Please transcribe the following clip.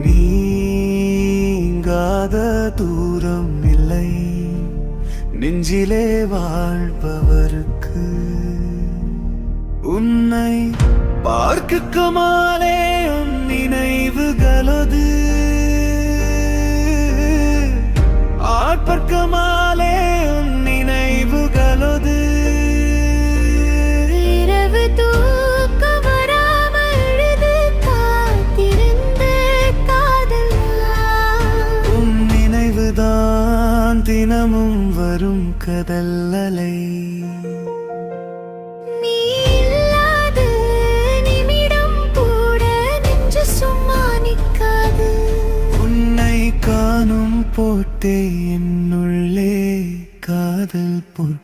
நீங்காத தூரம் இல்லை நெஞ்சிலே வாழ்பவருக்கு. உன்னை பார்க்க கமாலே உன் நினைவுகளது ஆட்பர்க்கமாலே உன் நினைவுகளது. இரவு தூக்கம் வராமல் அழுது காத்திருந்த காதல் உன் நினைவுதான் தினமும் வரும் கடல் அலை. நீ இல்லாத நிமிடம் கூட நெஞ்சு சும்மா நிற்காது. உன்னை காணும் போட்டே என்னுள்ளே காதல் பொற்